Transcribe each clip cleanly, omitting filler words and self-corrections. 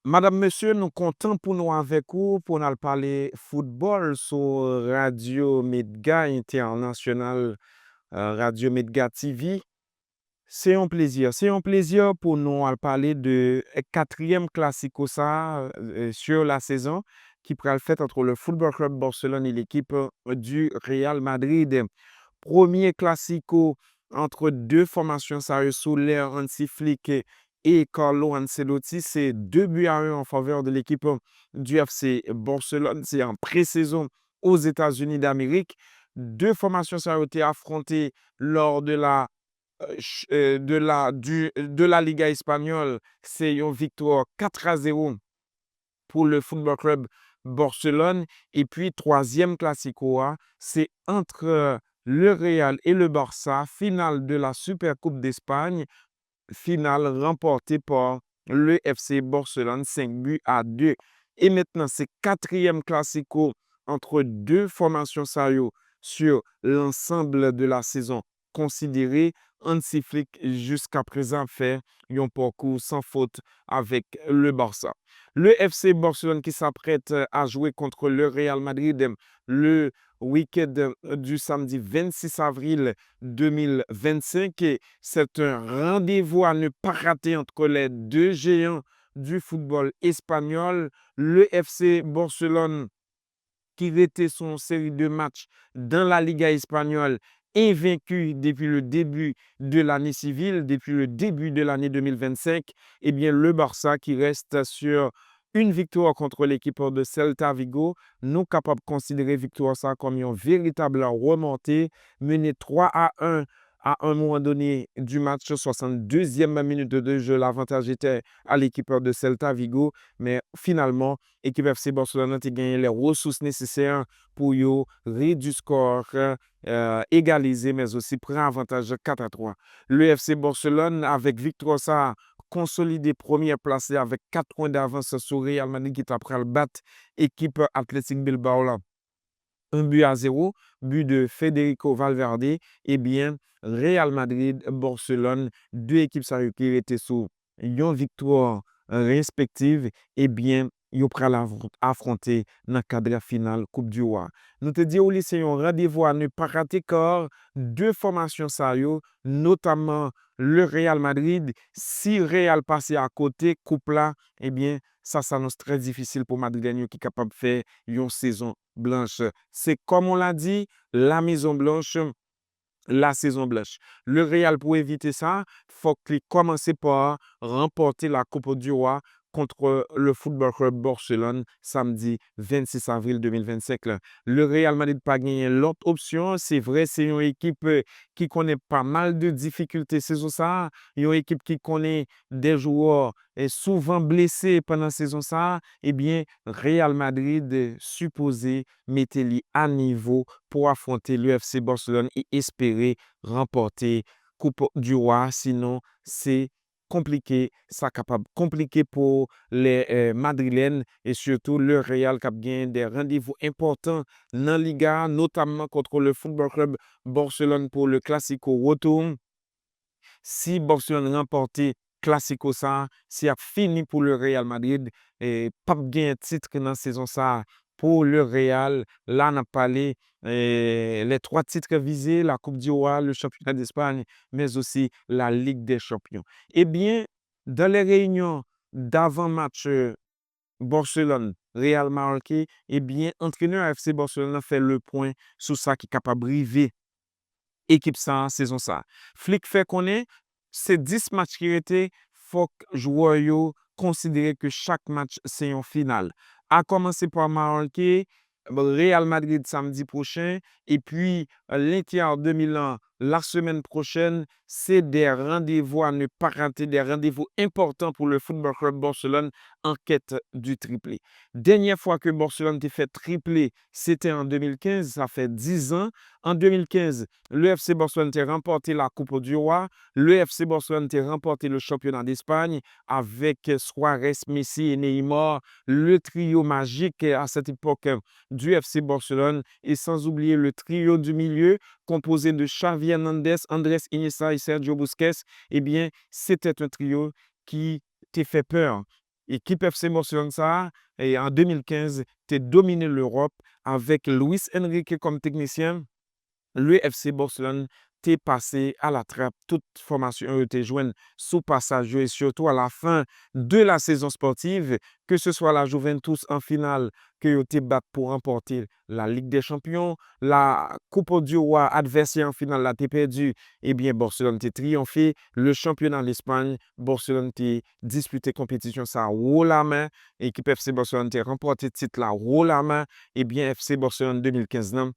Madame, monsieur, nous comptons pour nous avec vous pour nous parler football sur Radio Medga International, Radio Medga TV. C'est un plaisir. C'est un plaisir pour nous à parler de quatrième classico ça sur la saison qui pourra le fait entre le Football Club Barcelone et l'équipe du Real Madrid. Premier classico entre deux formations sérieuses sous l'ère Hansi Flick et Carlo Ancelotti. C'est 2-1 en faveur de l'équipe du FC Barcelone. C'est en pré-saison aux États-Unis d'Amérique. Deux formations sérieuses ont été affrontées lors de la Liga espagnole. C'est une victoire 4-0 pour le Football Club Barcelone. Et puis, troisième classico, c'est entre le Real et le Barça, finale de la Supercoupe d'Espagne, finale remportée par le FC Barcelone, 5-2. Et maintenant, c'est quatrième classico entre deux formations sérieuses sur l'ensemble de la saison considérée. Hansi Flick, jusqu'à présent, fait un parcours sans faute avec le Barça. Le FC Barcelone qui s'apprête à jouer contre le Real Madrid le week-end du samedi 26 avril 2025. Et c'est un rendez-vous à ne pas rater entre les deux géants du football espagnol. Le FC Barcelone qui était son série de matchs dans la Liga espagnole invaincu depuis le début de l'année civile, depuis le début de l'année 2025, eh bien le Barça qui reste sur une victoire contre l'équipe de Celta Vigo, nous capables de considérer victoire ça comme une véritable remontée, menée 3-1 à un moment donné du match, 62e minute de jeu, l'avantage était à l'équipe de Celta Vigo, mais finalement, l'équipe FC Barcelone a gagné les ressources nécessaires pour réduire du score, égaliser, mais aussi prendre avantage 4-3. Le FC Barcelone, avec victoire, ça a consolidé première place avec 4 points d'avance sur Real Madrid qui est après le battre équipe Athletic Bilbao là. 1-0, but de Federico Valverde, eh bien, Real Madrid, Barcelone, deux équipes sérieuses qui étaient sous une victoire respective, eh bien, ils ont affronter dans le cadre final Coupe du Roi. Nous te disons, c'est un rendez-vous à ne pas rater car deux formations sérieuses, notamment le Real Madrid. Si Real passe à côté, coupe là, eh bien, ça s'annonce très difficile pour Madrid qui est capable de faire une saison blanche. C'est comme on l'a dit, la Maison Blanche, la saison blanche. Le Real, pour éviter ça, faut qu'il commence par remporter la Coupe du Roi contre le Football Club Barcelone samedi 26 avril 2025. Là. Le Real Madrid n'a pas gagné l'autre option. C'est vrai, c'est une équipe qui connaît pas mal de difficultés. C'est ça. Une équipe qui connaît des joueurs souvent blessés pendant la saison. Ça. Eh bien, Real Madrid supposé mettre à niveau pour affronter l'UFC Barcelone et espérer remporter Coupe du Roi. Sinon, c'est compliqué, ça capable compliqué pour les Madrilènes et surtout le Real qui a gagné des rendez-vous importants dans la Liga, notamment contre le Football Club Barcelone pour le Classico retour. Si Barcelone remportait Classico ça, c'est fini pour le Real Madrid et pas gagné titre dans la saison ça pour le Real. Là, on a parlé les trois titres visés, la Coupe du Roi, le championnat d'Espagne, mais aussi la Ligue des Champions. Eh bien, dans les réunions d'avant-match Barcelone, Real marqué, eh bien, entraîneur FC Barcelone a fait le point sur ça qui est capable de briver équipe ça, saison ça. Flick fait qu'on est, c'est 10 matchs qui étaient, faut que joueurs considérer que chaque match c'est une finale. À commencer par marquer Real Madrid samedi prochain et puis l'Inter de Milan la semaine prochaine, c'est des rendez-vous à ne pas rater, des rendez-vous importants pour le Football Club Barcelone en quête du triplé. Dernière fois que Barcelone a fait triplé, c'était en 2015, ça fait 10 ans. En 2015, le FC Barcelone a remporté la Coupe du Roi. Le FC Barcelone a remporté le championnat d'Espagne avec Suarez, Messi et Neymar, le trio magique à cette époque du FC Barcelone. Et sans oublier le trio du milieu composé de Xavi Hernandez, Andrés Iniesta et Sergio Busquets. Eh bien, c'était un trio qui t'a fait peur. Équipe FC Barcelone, ça, et en 2015, t'es dominé l'Europe avec Luis Enrique comme technicien. Le FC Barcelone t'est passé à la trappe. Toute formation t'est jointe sous passage et surtout à la fin de la saison sportive, que ce soit la Juventus en finale, que t'es battu pour remporter la Ligue des Champions, la Coupe du Roi adversaire en finale, là, t'es perdu. Eh bien, Barcelone t'est triomphé. Le championnat d'Espagne, Barcelone t'est disputé compétition, ça haut la main. Équipe FC Barcelone t'est remporté titre là, haut la main. Eh bien, FC Barcelone 2015, non?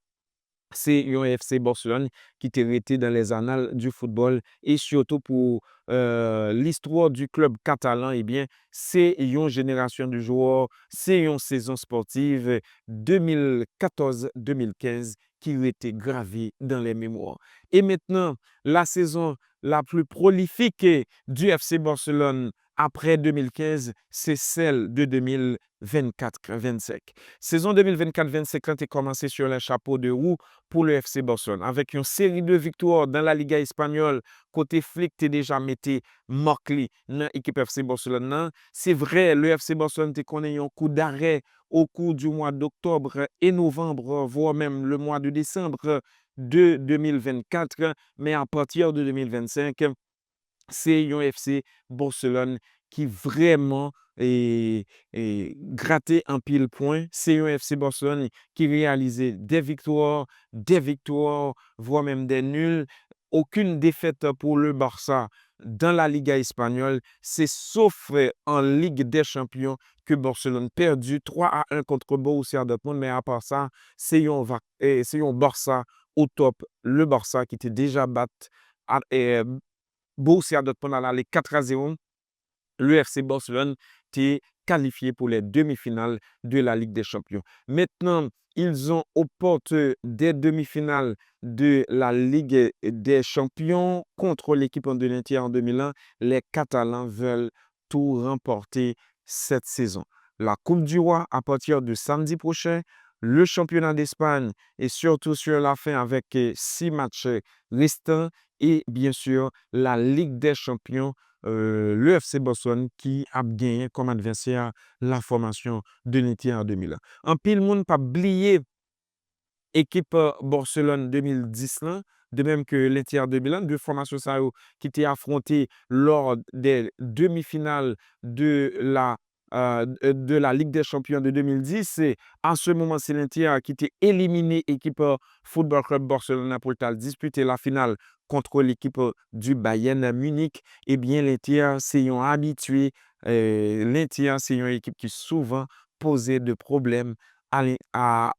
C'est un FC Barcelone qui était resté dans les annales du football et surtout pour l'histoire du club catalan, eh bien, c'est une génération de joueurs, c'est une saison sportive 2014-2015 qui était gravée dans les mémoires. Et maintenant, la saison la plus prolifique du FC Barcelone après 2015, c'est celle de 2024-25. Saison 2024-25 quand est commencé sur les chapeaux de roue pour le FC Barcelone. Avec une série de victoires dans la Liga espagnole, côté flic, tu déjà mettez marqué dans l'équipe FC Barcelone. C'est vrai, le FC Barcelone te connaît un coup d'arrêt au cours du mois d'octobre et novembre, voire même le mois de décembre de 2024. Mais à partir de 2025, c'est un FC Barcelone qui vraiment est gratté en pile point. C'est un FC Barcelone qui réalisait des victoires, voire même des nuls. Aucune défaite pour le Barça dans la Liga espagnole. C'est sauf en Ligue des Champions que Barcelone perdu 3-1 contre Borussia Dortmund. Mais à part ça, c'est un Barça au top. Le Barça qui était déjà battu Borussia Dortmund a allé 4-0. Le FC Barcelone est qualifié pour les demi-finales de la Ligue des Champions. Maintenant, ils ont aux portes des demi-finales de la Ligue des Champions contre l'équipe de l'Inter en 2001. Les Catalans veulent tout remporter cette saison. La Coupe du Roi à partir de samedi prochain, le championnat d'Espagne et surtout sur la fin avec 6 matchs restants et bien sûr la Ligue des Champions, le FC Barcelone qui a gagné comme adversaire la formation de l'Inter en 2001. En pile monde pas oublier équipe Barcelone 2010 là, de même que l'Inter 2001, deux formations ça, qui étaient affrontées lors des demi-finales de la Ligue des Champions de 2010. Et à ce moment, c'est l'Inter qui était éliminé équipe Football Club Barcelone pour disputer la finale contre l'équipe du Bayern Munich. Eh bien, l'Inter, c'est un habitué. L'Inter, c'est une équipe qui souvent posait de problèmes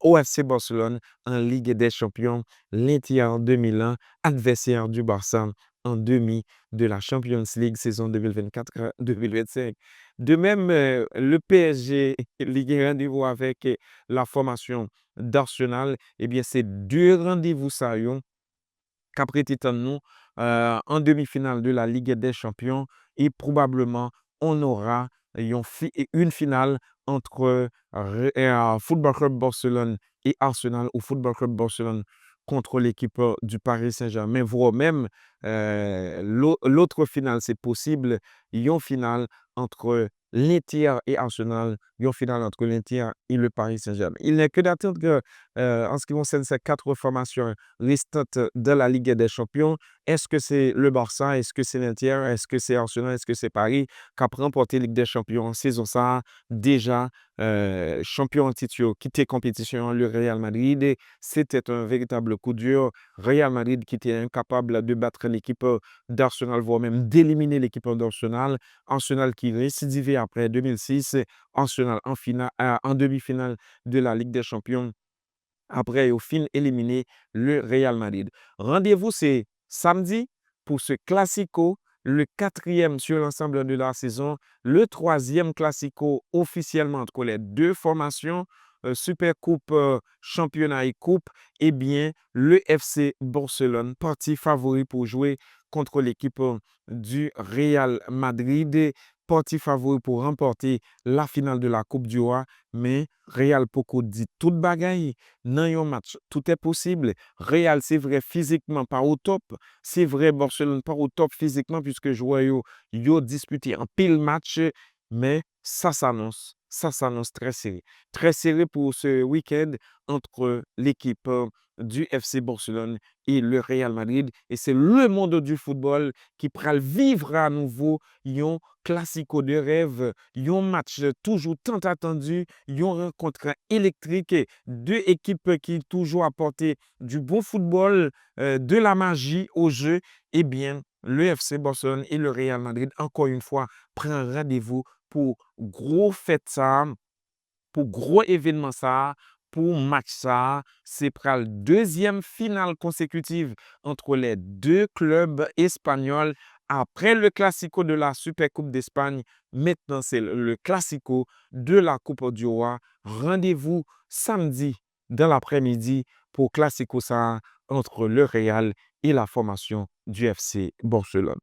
au FC Barcelone en Ligue des Champions, l'Inter en 2001, adversaire du Barça en demi de la Champions League saison 2024-2025. De même, le PSG ligue rendez-vous avec la formation d'Arsenal. Eh bien, c'est deux rendez-vous ça qu'après nous en demi-finale de la Ligue des Champions et probablement on aura une finale entre Football Club Barcelone et Arsenal ou Football Club Barcelone contre l'équipe du Paris Saint-Germain, voire même l'autre finale, c'est possible, une finale entre l'Inter et Arsenal, une finale entre l'Inter et le Paris Saint-Germain. Il n'est que d'attendre que, en ce qui concerne ces quatre formations restantes de la Ligue des Champions, est-ce que c'est le Barça, est-ce que c'est l'Inter, est-ce que c'est Arsenal, est-ce que c'est Paris qui a remporté la Ligue des Champions en saison ça, déjà champion en titre, quitté compétition, le Real Madrid. C'était un véritable coup dur. Real Madrid qui était incapable de battre l'équipe d'Arsenal, voire même d'éliminer l'équipe d'Arsenal. Arsenal qui récidivait après 2006. Arsenal en demi-finale de la Ligue des Champions. Après, au fin, éliminé le Real Madrid. Rendez-vous, c'est samedi pour ce Classico, le quatrième sur l'ensemble de la saison, le troisième Classico officiellement entre les deux formations, Super Coupe, Championnat et Coupe. Eh bien, le FC Barcelone, parti favori pour jouer contre l'équipe du Real Madrid, parti favori pour remporter la finale de la Coupe du Roi. Mais Real Poco dit toute bagaille. Dans un match, tout est possible. Real, c'est vrai, physiquement, pas au top. C'est vrai, Barcelone, pas au top physiquement, puisque joueur yo disputé un pile match. mais ça s'annonce très serré. Très serré pour ce week-end entre l'équipe du FC Barcelone et le Real Madrid. Et c'est le monde du football qui pral vivre à nouveau un classico de rêve, un match toujours tant attendu, une rencontre électrique, deux équipes qui toujours apporté du bon football, de la magie au jeu. Eh bien, le FC Barcelone et le Real Madrid, encore une fois, prennent rendez-vous pour gros fête ça, pour gros événement ça, pour match ça. C'est pour la deuxième finale consécutive entre les deux clubs espagnols. Après le Classico de la Supercoupe d'Espagne, maintenant c'est le Classico de la Coupe du Roi. Rendez-vous samedi dans l'après-midi pour Classico ça entre le Real et la formation du FC Barcelone.